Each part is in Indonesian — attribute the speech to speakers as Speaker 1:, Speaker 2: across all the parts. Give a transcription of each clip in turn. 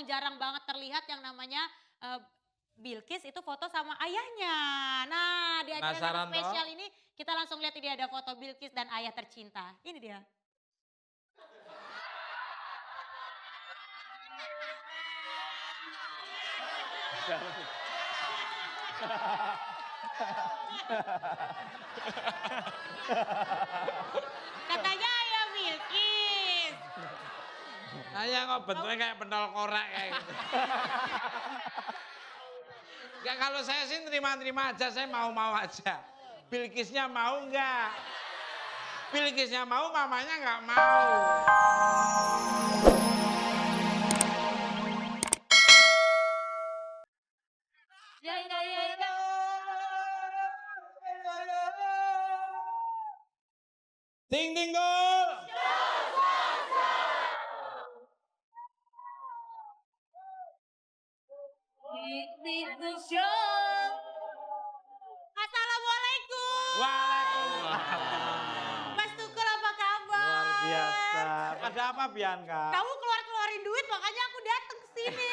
Speaker 1: memang jarang banget terlihat yang namanya Bilqis itu foto sama ayahnya. Nah di acara
Speaker 2: Penasaran
Speaker 1: spesial
Speaker 2: toh?
Speaker 1: ini kita langsung lihat ini ada foto Bilqis dan ayah tercinta. Ini dia. Katanya ayah Bilqis.
Speaker 2: Ayah kok bentuknya kayak pentol korek kayak gitu. Enggak, kalau saya sih terima-terima aja, saya mau-mau aja. Bilqisnya mau enggak? Bilqisnya mau, mamanya enggak mau. Ding ding gol.
Speaker 1: Assalamualaikum.
Speaker 2: Waalaikumsalam.
Speaker 1: Mas Tukul apa kabar?
Speaker 2: Luar biasa. Ada apa Bianca?
Speaker 1: Kamu keluarin duit makanya aku datang ke sini.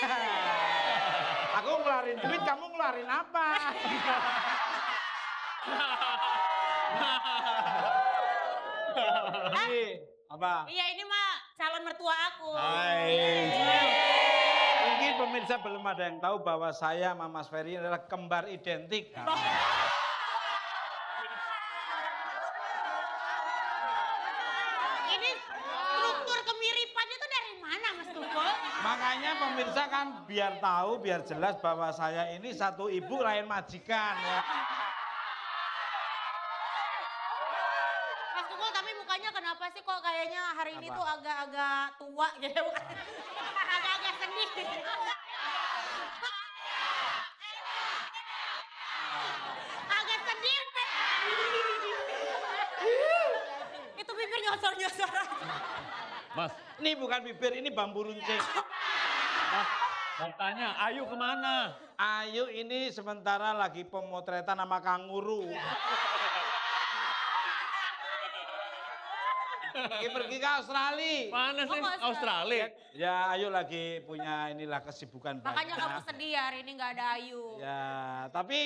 Speaker 2: Aku ngeluarin duit, kamu ngeluarin apa? Apa?
Speaker 1: Iya ini mah calon mertua aku.
Speaker 2: Hai. Mungkin pemirsa belum ada yang tahu bahwa saya sama Mas Ferry adalah kembar identik.
Speaker 1: Ini struktur kemiripannya tuh dari mana Mas Tukul?
Speaker 2: Makanya pemirsa kan biar tahu, biar jelas bahwa saya ini satu ibu lain majikan ya.
Speaker 1: Mas Tukul tapi mukanya kenapa sih kok kayaknya hari ini
Speaker 2: Apa?
Speaker 1: tuh agak-agak tua gitu. Agak-agak sedih. Agak sedih. Itu bibir nyosor-nyosor aja.
Speaker 3: Mas,
Speaker 2: Ini bukan bibir, ini bambu runcing.
Speaker 3: mau tanya, Ayu kemana?
Speaker 2: Ayu ini sementara lagi pemotretan sama kanguru. Pergi ke Australia.
Speaker 3: Mana sih?
Speaker 1: ke
Speaker 3: Australia?
Speaker 2: Ya Ayu lagi punya inilah kesibukan
Speaker 1: Makanya
Speaker 2: banyak.
Speaker 1: kamu sedih ya hari ini nggak ada Ayu.
Speaker 2: Ya, tapi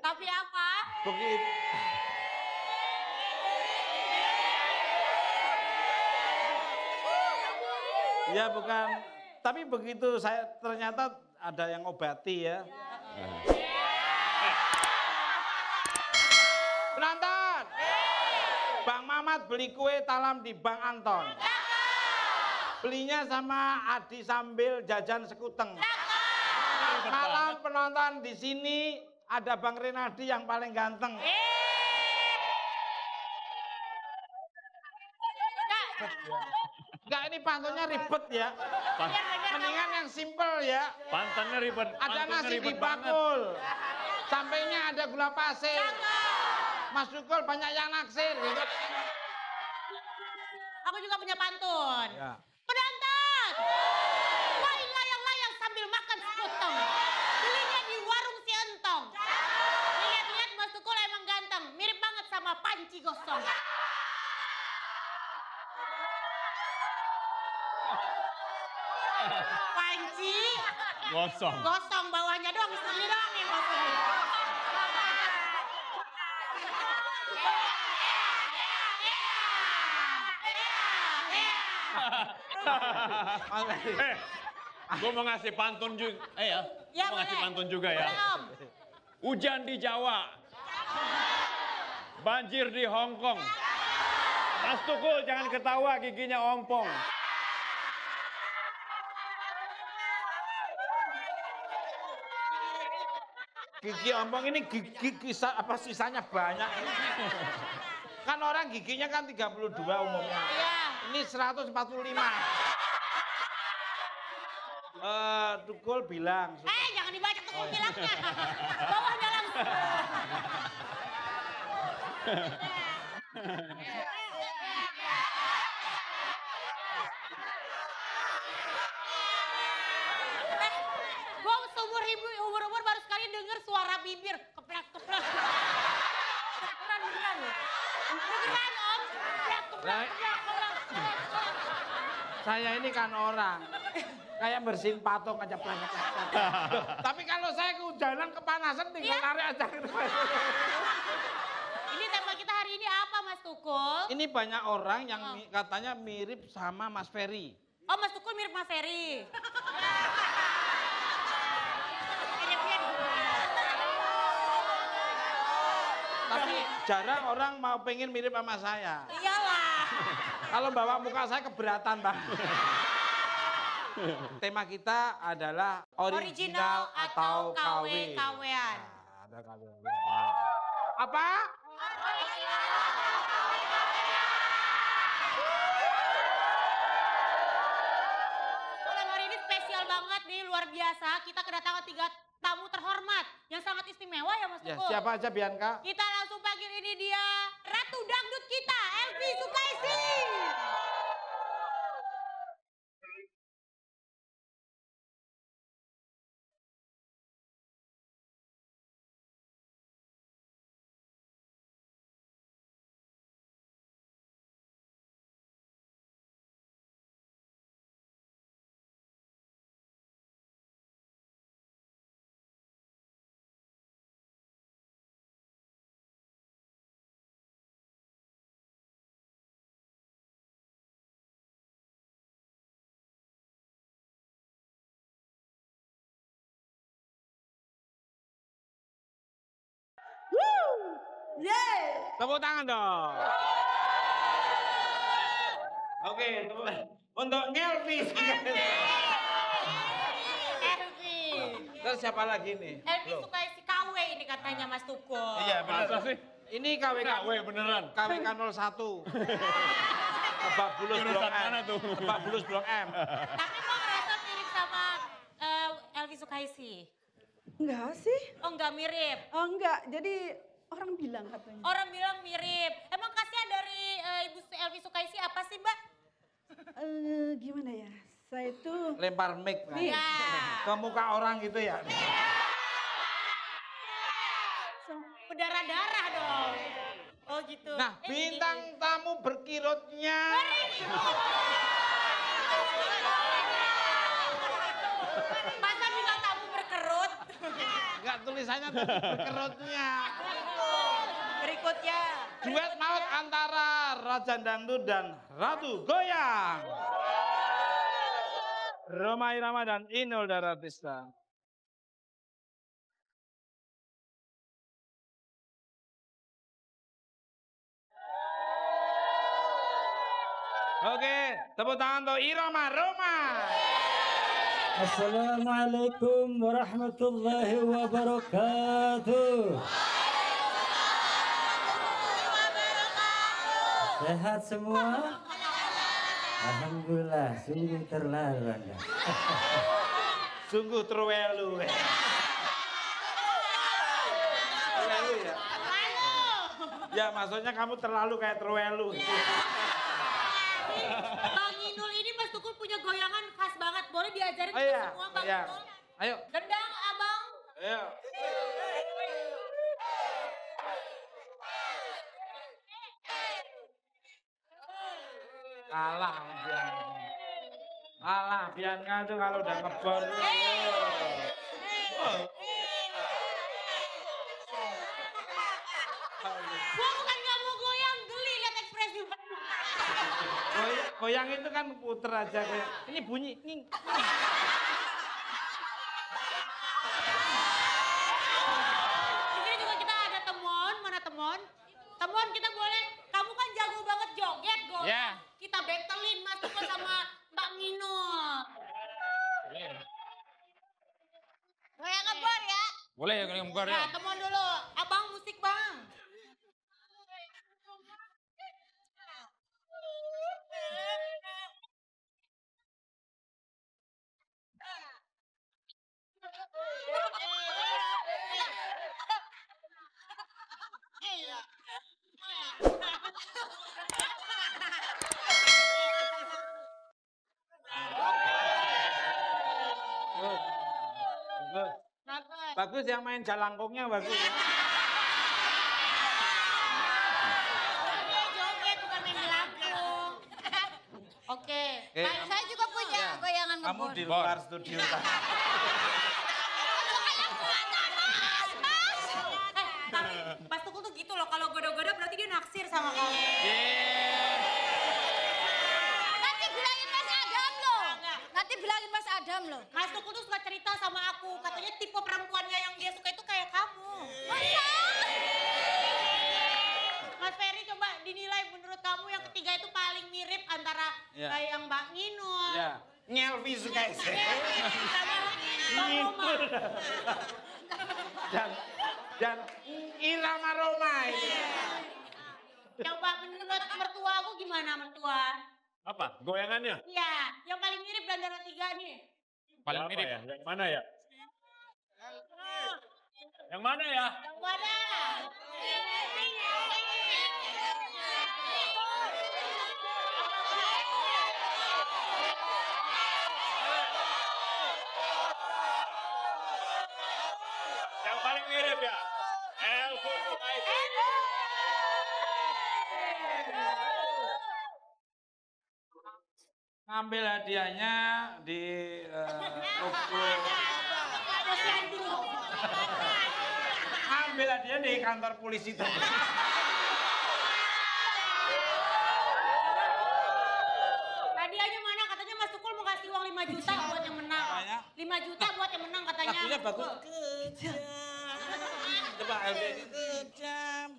Speaker 1: Tapi apa?
Speaker 2: begitu. Ya bukan, tapi begitu saya ternyata ada yang obati ya. Penonton, Bang Mamat beli kue talam di Bang Anton. Belinya sama Adi sambil jajan sekuteng. Malam penonton di sini ada Bang Renadi yang paling ganteng. Enggak, ini pantunnya ribet ya. Mendingan yang simple ya.
Speaker 3: Pantannya ribet.
Speaker 2: Ada
Speaker 3: pantunnya
Speaker 2: nasi di
Speaker 3: ribet banget.
Speaker 2: bakul. Sampainya ada gula pasir. Mas Tukul banyak yang naksir gitu.
Speaker 1: Aku juga punya pantun.
Speaker 2: Ya.
Speaker 1: Penonton! Woi layang-layang sambil makan sekuteng. Belinya di warung si Entong. Lihat-lihat Mas Tukul emang ganteng. Mirip banget sama panci gosong. Panci
Speaker 3: Gosong.
Speaker 1: gosong bawahnya doang, istri doang yang gosong.
Speaker 3: Gue mau ngasih pantun juga. Ya,
Speaker 1: Ya,
Speaker 3: mau ngasih
Speaker 1: boleh.
Speaker 3: pantun juga ya.
Speaker 1: Boleh, Om.
Speaker 3: Hujan di Jawa. Banjir di Hong Kong. Mas Tukul jangan ketawa, giginya ompong.
Speaker 2: Gigi ompong ini gigi apa sisanya banyak. Kan orang giginya kan 32 umumnya.
Speaker 1: Iya.
Speaker 2: Ini 145. Tukul bilang.
Speaker 1: Jangan dibaca Tukul bilangnya. Bawahnya langsung. Gue umur baru sekali denger suara bibir keplak-keplak. Beneran loh. Beneran Om. Keplak-keplak.
Speaker 2: Saya ini kan orang. Kayak bersihin patung aja banyak. Tapi kalau saya kehujanan kepanasan tinggal tarik aja.
Speaker 1: Ini tema kita hari ini apa, Mas Tukul?
Speaker 2: Ini banyak orang yang katanya mirip sama Mas Ferry.
Speaker 1: Oh, Mas Tukul mirip Mas Ferry.
Speaker 2: Tapi jarang orang mau pengen mirip sama saya.
Speaker 1: Iyalah.
Speaker 2: Kalau bawa muka saya keberatan, Bang. Tema kita adalah original atau KW.
Speaker 1: KW-KW-an.
Speaker 2: Nah, ada KW. Apa?
Speaker 1: Malam hari ini spesial banget nih, luar biasa. Kita kedatangan 3 tamu terhormat yang sangat istimewa ya, Mas
Speaker 2: Ya,
Speaker 1: Tukul.
Speaker 2: siapa aja Bianca?
Speaker 1: Kita langsung panggil ini dia, Ratu Dangdut kita, Elvi Sukaisi.
Speaker 2: Tepuk tangan dong. Oke, untuk Ngelvi.
Speaker 1: Elvi.
Speaker 2: Terus siapa lagi nih?
Speaker 1: Elvi Sukaisi KW ini katanya Mas Tukul.
Speaker 2: Iya, benar.
Speaker 3: Masa sih?
Speaker 2: Ini KWK
Speaker 3: beneran.
Speaker 2: KWK 01. Lebak Bulus Blok
Speaker 3: Jurusan
Speaker 2: M.
Speaker 3: mana tuh?
Speaker 2: Lebak Bulus Blok M.
Speaker 1: Tapi kok ngerasa mirip sama Elvi Sukaisi?
Speaker 4: Enggak sih.
Speaker 1: Oh, enggak mirip.
Speaker 4: Oh enggak, jadi orang bilang katanya.
Speaker 1: Orang bilang mirip. Emang khasnya dari Ibu Elvi Sukaisi apa sih, Mbak?
Speaker 4: Gimana ya? Saya itu
Speaker 2: Lempar mic kan.
Speaker 4: Nih.
Speaker 1: Ya.
Speaker 2: Ke muka orang gitu ya.
Speaker 1: Berdarah-darah dong. Oh gitu.
Speaker 2: Nah, bintang tamu berkirutnya.
Speaker 1: Masa bintang tamu berkerut?
Speaker 2: Enggak tulisannya tapi berkerutnya.
Speaker 1: Berikutnya.
Speaker 2: Duet maut antara Raja Dangdut dan Ratu Goyang. Roma Irama dan Inul Daratista. Oke, tepuk tangan untuk Irama Roma.
Speaker 5: Assalamualaikum warahmatullahi wabarakatuh. Sehat semua? Alhamdulillah, sungguh terlalu Anda.
Speaker 2: Sungguh terwelu. Terwelu ya? Ya maksudnya kamu terlalu kayak terwelu.
Speaker 1: Bang Inul ini Mas Tukul punya goyangan khas banget. Boleh diajarin
Speaker 2: Oh
Speaker 1: kita
Speaker 2: iya,
Speaker 1: semua Bang
Speaker 2: iya.
Speaker 1: Inul?
Speaker 2: Ayo.
Speaker 1: Gendang Abang.
Speaker 2: Ayo. Kalah Bianca. Kalah Bianca tuh kalau udah ngebor.
Speaker 1: Gua bukan nggak mau goyang, geli lihat ekspresi.
Speaker 2: Goyang itu kan puter aja kayak. Ini bunyi. Ning.
Speaker 1: Di sini juga kita ada Temon, mana Temon? Temon kita boleh, kamu kan jago banget joget, goyang.
Speaker 2: Ya.
Speaker 1: Kita betelin Mas Tukul sama Mbak Inul. Goyang ngebor ya.
Speaker 3: Boleh ya kalau buka
Speaker 1: Ya, Temon dulu. Abang musik, Bang.
Speaker 2: Bagus yang main jalangkungnya bagus.
Speaker 1: Dia joget bukan main jelangkung. Oke.
Speaker 2: Oke,
Speaker 1: Saya juga punya goyangan
Speaker 2: kamu
Speaker 1: ngebon.
Speaker 2: di luar studio.
Speaker 1: Tapi Mas Tukul tuh gitu loh, kalau goda-goda berarti dia naksir sama kamu.
Speaker 6: Nanti bilangin Mas Adam loh. Nanti bilangin Mas Adam loh.
Speaker 1: Mas Tukul tuh suka cerita sama aku, katanya tipe perempuannya yang dia suka itu kayak kamu.
Speaker 6: Masa?
Speaker 1: Mas Ferry coba dinilai menurut kamu yang ketiga itu paling mirip antara yang Mbak Nginul.
Speaker 2: Ya, Nyelvi suka
Speaker 1: Sama Bang Roma.
Speaker 2: dan Irama Roma ini.
Speaker 1: Coba menurut mertua aku gimana mertua?
Speaker 3: Apa? Goyangannya?
Speaker 1: Iya, yang paling mirip di antara tiga nih.
Speaker 3: Paling mirip ya? Yang mana ya? Yang mana ya?
Speaker 1: Yang mana?
Speaker 3: Yang paling mirip ya? Elfur Sukaisi.
Speaker 2: Ngambil hadiahnya di toko. Ambil hadiah di kantor polisi tadi.
Speaker 1: Hadiahnya mana? Katanya Mas Tukul mau kasih uang 5 juta buat yang menang. 5 juta buat yang menang katanya.
Speaker 2: Lagunya
Speaker 1: Mas
Speaker 2: bagus.
Speaker 1: Tukul.
Speaker 2: Kejam. Coba LBD kejam.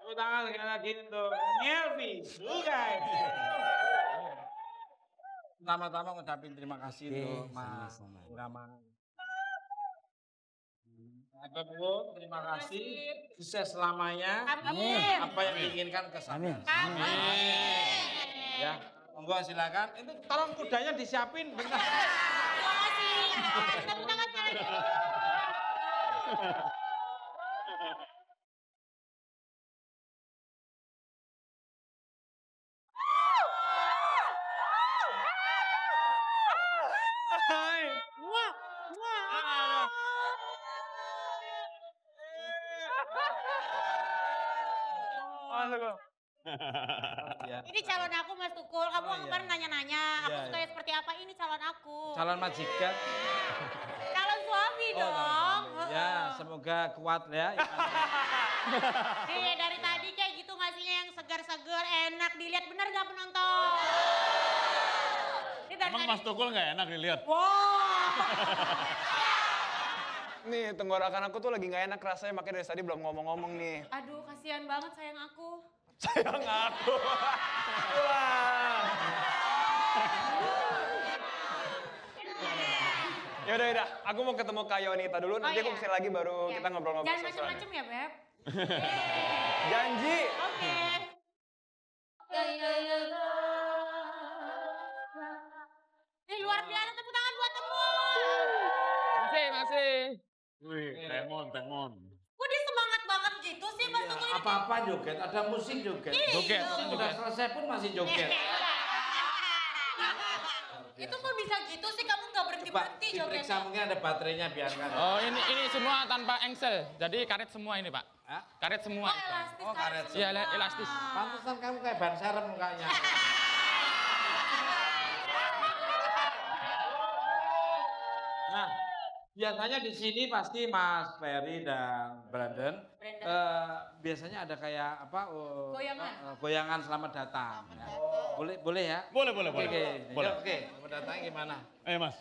Speaker 2: Tepuk tangan sekali lagi untuk Nyelvi Sukaisi. Pertama-tama ngucapin terima kasih untuk Mas Irama. Bu, terima kasih. Sukses selamanya.
Speaker 1: Amin.
Speaker 2: Apa yang diinginkan kesampaian.
Speaker 1: Amin.
Speaker 2: Ya, monggo silakan. Itu tolong kudanya disiapin bentar.
Speaker 1: Terima kasih. Tepuk tangan sekali lagi. Ini calon aku Mas Tukul, kamu kemarin nanya-nanya, aku sukanya seperti apa, ini calon aku.
Speaker 2: Calon majikan.
Speaker 1: Calon suami dong.
Speaker 2: Ya, semoga kuat ya.
Speaker 1: Iya, dari tadi kayak gitu ngasihnya yang segar-segar, enak dilihat, bener gak penonton? Ini dari
Speaker 3: Emang
Speaker 1: tadi-
Speaker 3: Mas Tukul nggak enak dilihat?
Speaker 1: Wow.
Speaker 7: Nih, tenggorokan aku tuh lagi nggak enak rasanya, makanya dari tadi belum ngomong-ngomong nih.
Speaker 1: Aduh, kasihan banget sayang aku.
Speaker 7: Sayang aku. Wah. Yaudah, aku mau ketemu Kak Yonita dulu, nanti aku
Speaker 1: iya.
Speaker 7: kesini lagi baru
Speaker 1: Oke.
Speaker 7: kita ngobrol-ngobrol.
Speaker 1: Jangan
Speaker 7: sesuatu.
Speaker 1: macem-macem ya, Beb.
Speaker 7: Janji.
Speaker 1: Oke. Ini luar biasa, tepuk tangan buat temen.
Speaker 3: Masih. Wih, temon.
Speaker 1: Kok dia semangat banget gitu sih Mas Tukul ini?
Speaker 2: Apa-apa joget, ada musik joget.
Speaker 3: Joget.
Speaker 2: Sudah selesai pun masih joget.
Speaker 1: Itu kok bisa gitu sih, kamu nggak
Speaker 2: Coba
Speaker 1: berhenti-berhenti
Speaker 2: diperiksa
Speaker 1: jogetnya?
Speaker 2: mungkin ada baterainya biarkan.
Speaker 8: Oh ini semua tanpa engsel, jadi karet semua ini Pak.
Speaker 2: Hah?
Speaker 8: Karet semua.
Speaker 1: Oh elastis.
Speaker 2: Oh, karet
Speaker 8: Iya elastis.
Speaker 2: Pantesan kamu kayak ban serep mukanya. Nah, biasanya di sini pasti Mas Ferry dan Brandon. Biasanya ada kayak apa?
Speaker 1: Goyangan.
Speaker 2: Goyangan selamat datang. Ya. Boleh ya?
Speaker 3: Boleh.
Speaker 2: Oke. Selamat datang gimana?
Speaker 3: Ayo Mas.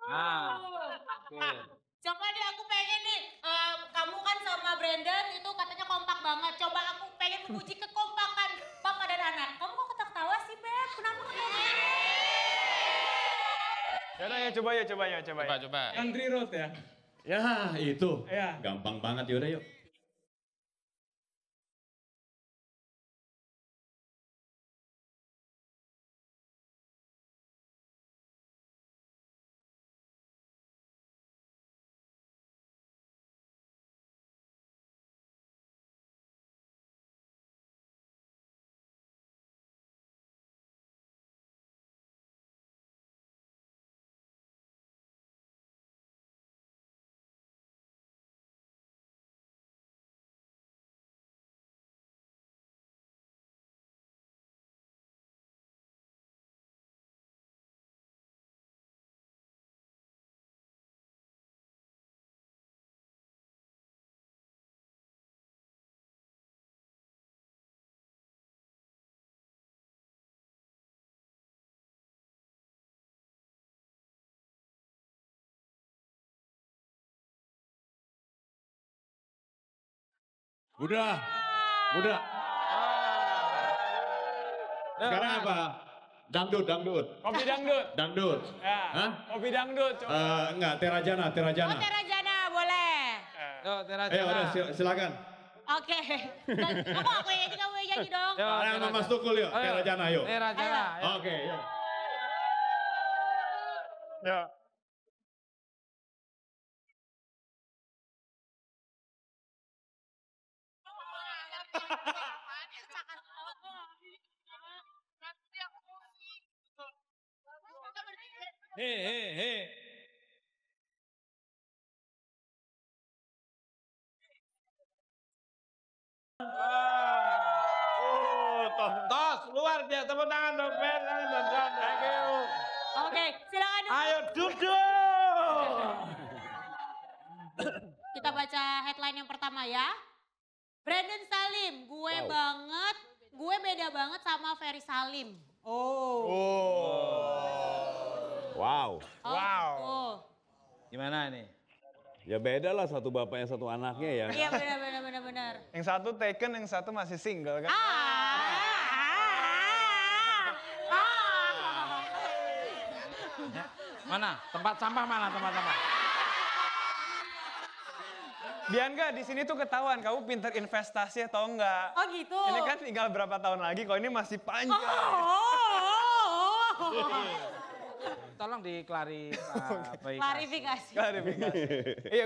Speaker 2: Nah, oke.
Speaker 1: Coba deh aku pengen nih, kamu kan sama Brandon memuji kekompakan bapak dan anak. Kamu kok ketawa sih, Beb? Kenapa ketawa?
Speaker 7: Yaudah ya coba ya.
Speaker 8: Coba.
Speaker 3: Country road ya.
Speaker 9: Ya itu.
Speaker 3: Ya.
Speaker 9: Gampang banget yaudah yuk. Udah. Sekarang apa? Dangdut.
Speaker 7: Kopi dangdut.
Speaker 9: Dangdut.
Speaker 7: Ya.
Speaker 9: Hah?
Speaker 7: Kopi dangdut. Coba.
Speaker 9: Enggak, Terajana.
Speaker 1: Oh, Terajana, boleh.
Speaker 2: Yo, Tera
Speaker 9: Ayo udah silakan.
Speaker 1: Oke. Aku yang nyanyi, kamu yang nyanyi dong.
Speaker 2: Yo,
Speaker 9: Sekarang sama Mas Tukul yuk. Terajana yuk.
Speaker 2: Terajana.
Speaker 9: Oke, yuk.
Speaker 7: Ya.
Speaker 3: He.
Speaker 2: Tos, luar biasa. Tepuk tangan dong, Ben. Thank you.
Speaker 1: Oke, silakan.
Speaker 2: Ayo duduk.
Speaker 1: Kita baca headline yang pertama ya. Brandon Salim, gue beda banget sama Ferry Salim.
Speaker 9: Wow.
Speaker 7: Wow.
Speaker 1: Oh.
Speaker 2: Gimana ini?
Speaker 9: Ya beda lah satu bapaknya satu anaknya ya.
Speaker 1: Iya benar.
Speaker 7: Yang satu taken, yang satu masih single kan?
Speaker 2: Mana? Tempat sampah mana? Tempat sampah.
Speaker 7: Bianca, di sini tuh ketahuan kamu pinter investasi atau enggak.
Speaker 1: Oh gitu.
Speaker 7: Ini kan tinggal berapa tahun lagi, kalau ini masih panjang.
Speaker 2: Tolong diklarifikasi.
Speaker 1: Klarifikasi.
Speaker 7: Iya,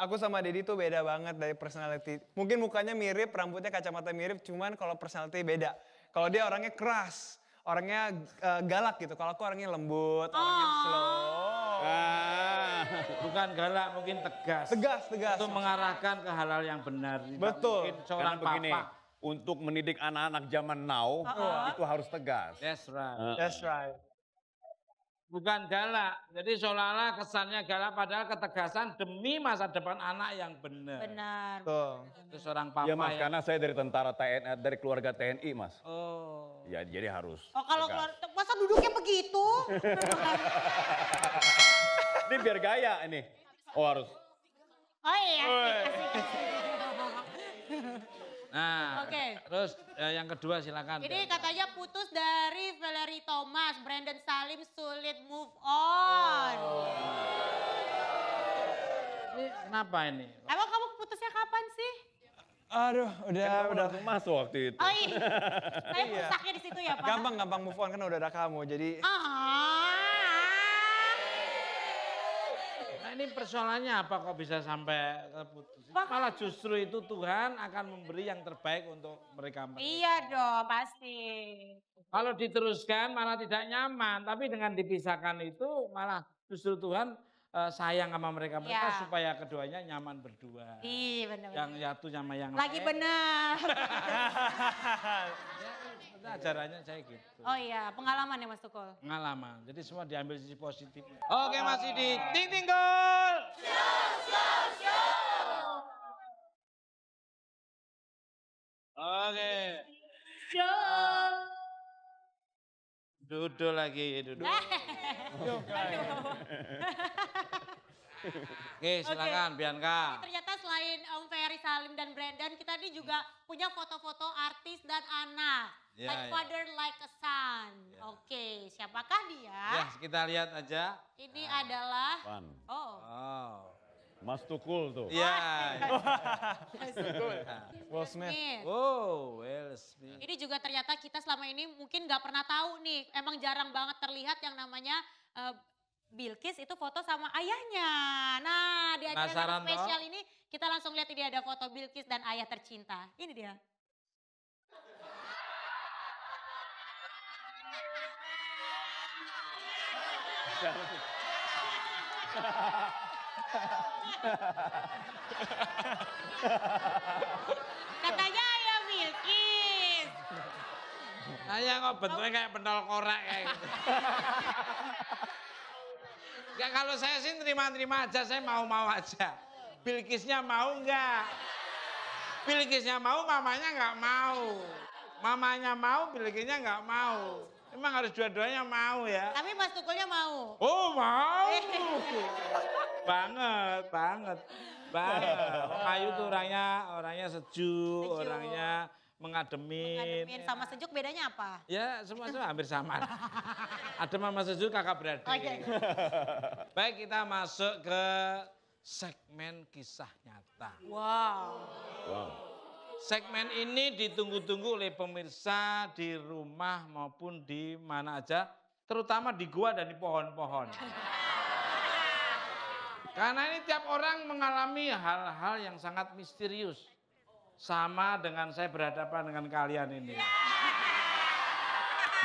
Speaker 7: aku sama Dedi tuh beda banget dari personality. Mungkin mukanya mirip, rambutnya kacamata mirip, cuman kalau personality beda. Kalau dia orangnya keras, orangnya galak gitu. Kalau aku orangnya lembut, orangnya slow.
Speaker 2: Bukan galak, mungkin tegas.
Speaker 7: Tegas.
Speaker 2: Untuk mengarahkan ke hal-hal yang benar.
Speaker 7: Betul.
Speaker 2: Mungkin seorang
Speaker 9: Karena begini,
Speaker 2: papa.
Speaker 9: untuk mendidik anak-anak zaman now itu harus tegas.
Speaker 2: That's right.
Speaker 7: That's right.
Speaker 2: Bukan galak. Jadi seolah-olah kesannya galak padahal ketegasan demi masa depan anak yang benar.
Speaker 1: Benar.
Speaker 7: Tuh.
Speaker 2: Itu seorang papa
Speaker 9: Ya mas,
Speaker 2: yang...
Speaker 9: karena saya dari tentara TNI, dari keluarga TNI mas.
Speaker 2: Oh.
Speaker 9: Ya jadi harus.
Speaker 1: Oh kalau
Speaker 9: tegas.
Speaker 1: keluar, masa duduknya begitu?
Speaker 9: Ini biar gaya ini. Oh harus.
Speaker 1: Oh iya, asik.
Speaker 2: Nah,
Speaker 1: Oke.
Speaker 2: terus yang kedua silakan.
Speaker 1: Ini katanya putus dari Valerie Thomas, Brandon Salim sulit move on.
Speaker 2: Ini kenapa ini?
Speaker 1: Emang kamu putusnya kapan sih?
Speaker 7: Aduh, udah.
Speaker 9: Masuk waktu itu.
Speaker 1: Oh iya, saya pusaknya di situ ya Pak.
Speaker 7: Gampang move on kan udah ada kamu, jadi...
Speaker 2: Nah ini persoalannya apa kok bisa sampai putus? Malah justru itu Tuhan akan memberi yang terbaik untuk mereka.
Speaker 1: Iya dong, pasti.
Speaker 2: Kalau diteruskan malah tidak nyaman, tapi dengan dipisahkan itu malah justru Tuhan sayang sama mereka
Speaker 1: Iya.
Speaker 2: supaya keduanya nyaman berdua.
Speaker 1: Iya benar.
Speaker 2: Yang satu sama yang
Speaker 1: Lagi
Speaker 2: lain.
Speaker 1: benar.
Speaker 2: Ya, ajarannya saya gitu.
Speaker 1: Oh iya, pengalaman ya Mas Tukul.
Speaker 2: Pengalaman. Jadi semua diambil sisi positifnya. Oke masih di Ting Ting Gol. Oke. Duduk lagi, duduk. Oke, silakan Bianca.
Speaker 1: Ternyata selain Om Ferry, Salim, dan Brandon, kita ini juga punya foto-foto artis dan anak.
Speaker 2: Ya,
Speaker 1: Like
Speaker 2: ya.
Speaker 1: father, like a son.
Speaker 2: Ya.
Speaker 1: Oke, siapakah dia?
Speaker 2: Ya, kita lihat aja.
Speaker 1: Ini adalah,
Speaker 9: Pan.
Speaker 1: oh,
Speaker 2: Oh.
Speaker 9: Mas Tukul tuh.
Speaker 2: Iya.
Speaker 7: Will Smith.
Speaker 1: Smith.
Speaker 2: Oh, Will Smith.
Speaker 1: Ini juga ternyata kita selama ini mungkin nggak pernah tahu nih. Emang jarang banget terlihat yang namanya Bilqis itu foto sama ayahnya. Nah, di acara
Speaker 2: Penasaran,
Speaker 1: spesial
Speaker 2: toh?
Speaker 1: ini kita langsung lihat ini ada foto Bilqis dan ayah tercinta. Ini dia. Katanya ayah Bilqis.
Speaker 2: Ayah kok bentuknya kayak pentol korek kayak gitu. Ya kalau saya sih terima-terima aja, saya mau-mau aja. Bilqisnya mau enggak? Bilqisnya mau, mamanya enggak mau. Mamanya mau, Bilqisnya enggak mau. Emang harus dua-duanya mau ya?
Speaker 1: Tapi Mas Tukulnya mau.
Speaker 2: Oh mau. Banget, banget. Banget. Ayu tuh orangnya sejuk, orangnya mengademin.
Speaker 1: Ngademin sama sejuk bedanya apa?
Speaker 2: Ya semua hampir sama. Adem sama sejuk kakak beradik.
Speaker 1: Oh, iya.
Speaker 2: Baik, kita masuk ke segmen kisah nyata.
Speaker 1: Wow.
Speaker 9: Wow.
Speaker 2: Segmen ini ditunggu-tunggu oleh pemirsa di rumah maupun di mana aja, terutama di gua dan di pohon-pohon. Karena ini tiap orang mengalami hal-hal yang sangat misterius. Sama dengan saya berhadapan dengan kalian ini.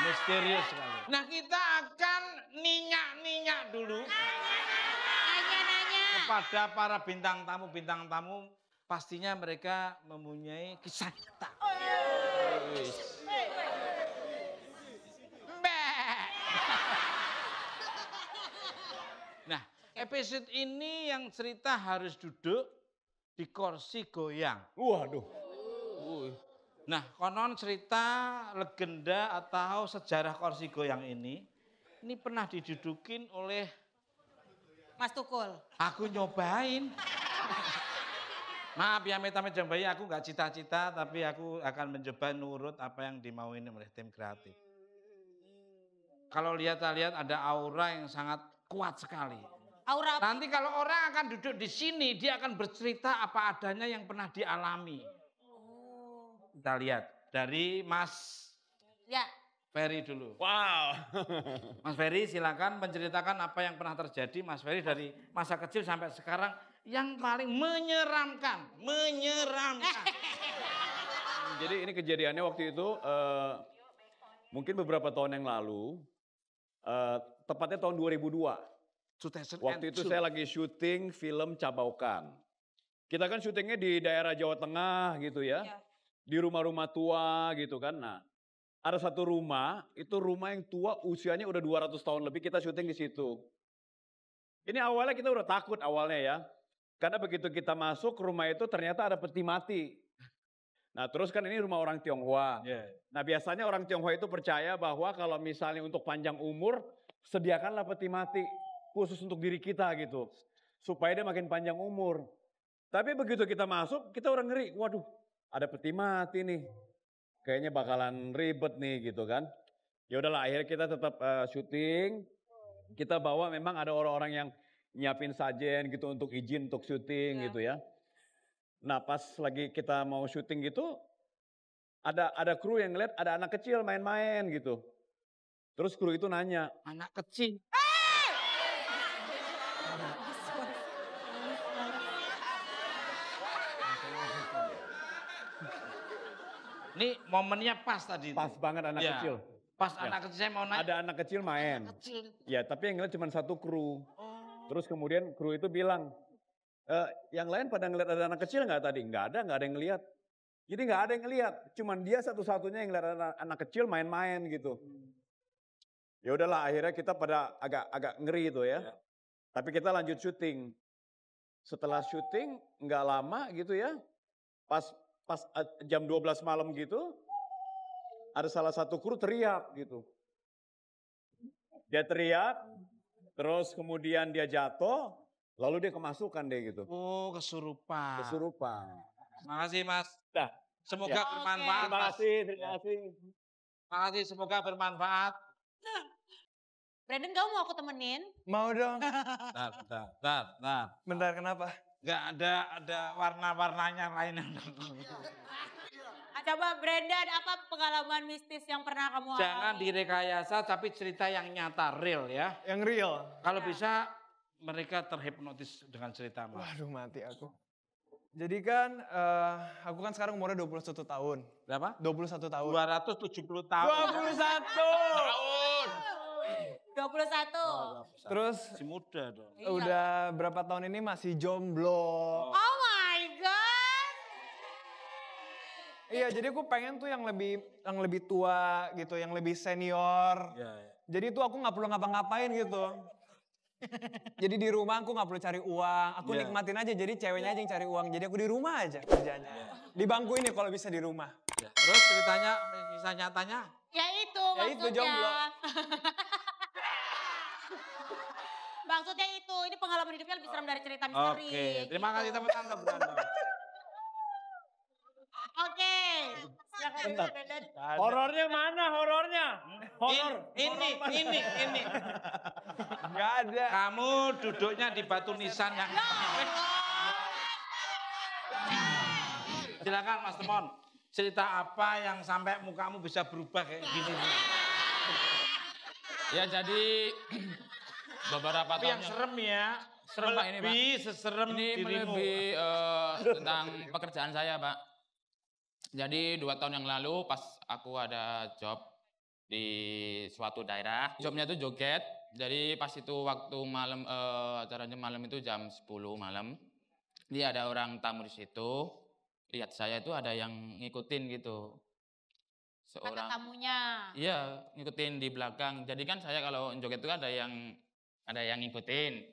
Speaker 2: Misterius sekali. Nah, kita akan ninyak-ninyak dulu
Speaker 1: Nanya-nanya.
Speaker 2: kepada para bintang tamu pastinya mereka mempunyai kisah nyata. Mbak. Nah, episode ini yang cerita harus duduk di kursi goyang.
Speaker 9: Waduh.
Speaker 2: Nah, konon cerita legenda atau sejarah kursi goyang ini pernah didudukin oleh
Speaker 1: Mas Tukul.
Speaker 2: aku nyobain. Maaf ya Meta Bayi, aku nggak cita-cita tapi aku akan mencoba nurut apa yang dimauin oleh tim kreatif. Kalau lihat ada aura yang sangat kuat sekali.
Speaker 1: Aura apa?
Speaker 2: Nanti kalau orang akan duduk di sini, dia akan bercerita apa adanya yang pernah dialami. Kita lihat dari Mas
Speaker 1: Ya.
Speaker 2: Ferry dulu.
Speaker 9: Wow.
Speaker 2: Mas Ferry silakan menceritakan apa yang pernah terjadi. Mas Ferry dari masa kecil sampai sekarang yang paling menyeramkan.
Speaker 9: Jadi ini kejadiannya waktu itu mungkin beberapa tahun yang lalu, tepatnya tahun 2002. Waktu itu saya lagi syuting film Cabaukan. Kita kan syutingnya di daerah Jawa Tengah gitu ya. Di rumah-rumah tua gitu kan. Nah, ada satu rumah, itu rumah yang tua usianya udah 200 tahun lebih, kita syuting di situ. Ini awalnya kita udah takut awalnya ya. Karena begitu kita masuk rumah itu ternyata ada peti mati. Nah terus kan ini rumah orang Tionghoa. Nah biasanya orang Tionghoa itu percaya bahwa kalau misalnya untuk panjang umur, sediakanlah peti mati khusus untuk diri kita gitu. Supaya dia makin panjang umur. Tapi begitu kita masuk, kita orang ngeri. Waduh, ada peti mati nih. Kayaknya bakalan ribet nih gitu kan. Ya udahlah akhirnya kita tetap syuting. Kita bawa memang ada orang-orang yang nyiapin sajen gitu untuk izin untuk syuting gitu ya. Nah pas lagi kita mau syuting gitu, ada kru yang ngeliat ada anak kecil main-main gitu. Terus kru itu nanya,
Speaker 2: Anak kecil. Ini momennya pas tadi.
Speaker 9: pas banget anak
Speaker 2: Ya.
Speaker 9: kecil.
Speaker 2: Pas
Speaker 9: Ya.
Speaker 2: anak kecil saya mau naik.
Speaker 9: Ada anak kecil main.
Speaker 2: Kecil.
Speaker 9: Ya tapi yang ngeliat cuma satu kru.
Speaker 2: Oh.
Speaker 9: Terus kemudian kru itu bilang, yang lain pada ngeliat ada anak kecil nggak tadi? Nggak ada yang ngeliat. Jadi nggak ada yang ngeliat, cuman dia satu-satunya yang ngeliat anak kecil main-main gitu. Ya udahlah akhirnya kita pada agak ngeri itu ya. Tapi kita lanjut syuting. Setelah syuting nggak lama gitu ya, pas jam 12 malam gitu, ada salah satu kru teriak gitu. Dia teriak, terus kemudian dia jatuh, Lalu dia kemasukan deh gitu.
Speaker 2: Oh, kesurupan.
Speaker 9: Kesurupan.
Speaker 2: Makasih Mas.
Speaker 9: Dah.
Speaker 2: Semoga
Speaker 1: Ya.
Speaker 2: bermanfaat.
Speaker 9: Terima
Speaker 2: Mas.
Speaker 9: kasih, terima kasih.
Speaker 2: Makasih, semoga bermanfaat.
Speaker 1: Brandon, kamu mau aku temenin?
Speaker 7: Mau dong.
Speaker 2: Bentar.
Speaker 7: Bentar, kenapa?
Speaker 2: Nggak ada warna-warnanya lain.
Speaker 1: Coba Brandon, apa pengalaman mistis yang pernah kamu alami?
Speaker 2: Jangan direkayasa, tapi cerita yang nyata, real ya.
Speaker 7: Yang real.
Speaker 2: Kalau bisa mereka terhipnotis dengan cerita Mas.
Speaker 7: Waduh, mati aku. Jadi kan, aku kan sekarang umurnya 21 tahun.
Speaker 2: Berapa?
Speaker 7: 21 tahun.
Speaker 2: 270 tahun.
Speaker 7: 21!
Speaker 1: 21.
Speaker 7: Terus
Speaker 2: Masih muda dong.
Speaker 7: udah berapa tahun ini masih jomblo.
Speaker 1: Oh my God.
Speaker 7: Iya, jadi aku pengen tuh yang lebih tua gitu, yang lebih senior.
Speaker 2: Ya.
Speaker 7: Jadi tuh aku nggak perlu ngapa-ngapain gitu. Jadi di rumah aku nggak perlu cari uang, aku
Speaker 2: Iya.
Speaker 7: nikmatin aja. Jadi ceweknya aja yang cari uang. Jadi aku di rumah aja kerjanya. Di bangku ini kalau bisa di rumah.
Speaker 2: Ya. Terus ceritanya, kisah nyatanya?
Speaker 1: Ya itu
Speaker 7: Ya itu,
Speaker 1: maksudnya.
Speaker 7: jomblo.
Speaker 1: Maksudnya itu, ini pengalaman hidupnya lebih serem dari cerita misteri.
Speaker 2: Oke, terima kasih
Speaker 1: gitu.
Speaker 2: teman-teman untuk Brandon.
Speaker 1: Oke. Silakan Brandon.
Speaker 3: Horornya mana horornya? Horor.
Speaker 2: Ini.
Speaker 7: Nggak ada.
Speaker 2: Kamu duduknya di batu nisan yang... Silakan Mas Temon. Cerita apa yang sampai mukamu bisa berubah kayak gini?
Speaker 8: Ya jadi beberapa
Speaker 2: Tapi yang
Speaker 8: tahun
Speaker 2: serem ya.
Speaker 8: Serem, Pak, ini, Pak.
Speaker 2: Lebih seserem
Speaker 8: ini
Speaker 2: dirimu.
Speaker 8: lebih tentang pekerjaan saya, Pak. Jadi 2 tahun yang lalu pas aku ada job di suatu daerah, jobnya itu joget. Jadi pas itu waktu malam, acaranya malam itu jam 10 malam. Dia ada orang tamu di situ, lihat saya itu ada yang ngikutin gitu.
Speaker 1: Kata tamunya.
Speaker 8: Iya, ngikutin di belakang. Jadi kan saya kalau joget itu ada yang ngikutin.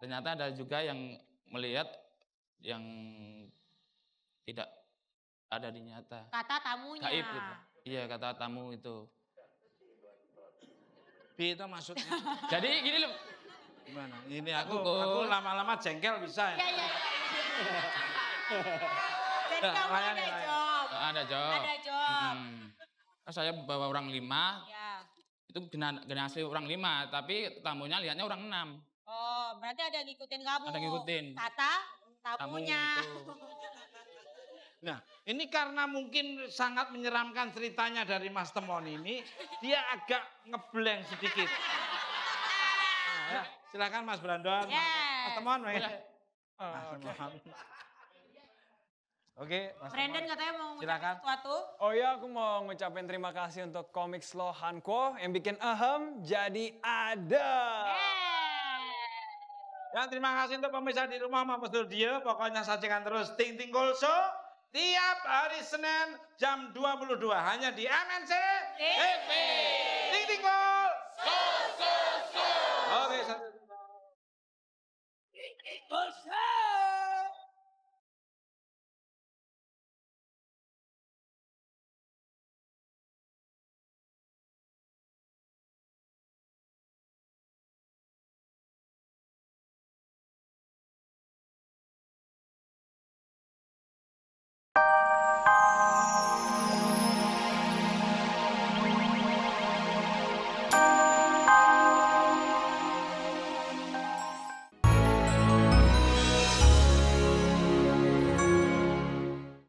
Speaker 8: Ternyata ada juga yang melihat yang tidak ada di nyata.
Speaker 1: Kata tamunya.
Speaker 8: Gaib gitu. Iya, kata tamu itu.
Speaker 2: Itu maksudnya.
Speaker 8: Jadi gini loh.
Speaker 2: Gimana? Ini aku lama-lama jengkel bisa ya?
Speaker 1: Iya. Jadi kamu ada job.
Speaker 8: Ada job.
Speaker 1: Ada job.
Speaker 8: Saya bawa orang 5.
Speaker 1: Ya.
Speaker 8: Itu generasi orang 5, tapi tamunya lihatnya orang 6.
Speaker 1: Oh, berarti ada yang ngikutin kamu.
Speaker 8: Ada yang ngikutin.
Speaker 1: Kata
Speaker 8: Tamu
Speaker 1: tamunya.
Speaker 8: itu.
Speaker 2: Nah, ini karena mungkin sangat menyeramkan ceritanya dari Mas Temon ini, dia agak ngeblank sedikit. Nah, ya, silakan Mas Brandon.
Speaker 1: Yes.
Speaker 2: Mas Temon,
Speaker 8: Boleh.
Speaker 2: Oke, Mas
Speaker 1: Brandon
Speaker 2: Temon.
Speaker 1: katanya mau
Speaker 2: Silakan.
Speaker 1: ngucapin sesuatu.
Speaker 7: Oh ya, aku mau ngucapin terima kasih untuk Komik Slow Hanko yang bikin ahem jadi ada.
Speaker 2: Dan terima kasih untuk pemirsa di rumah maupun studio. Pokoknya saksikan terus Ting Ting Gold Show tiap hari Senin jam 22 hanya di MNC TV. Ting Ting Gold. Oke, satu.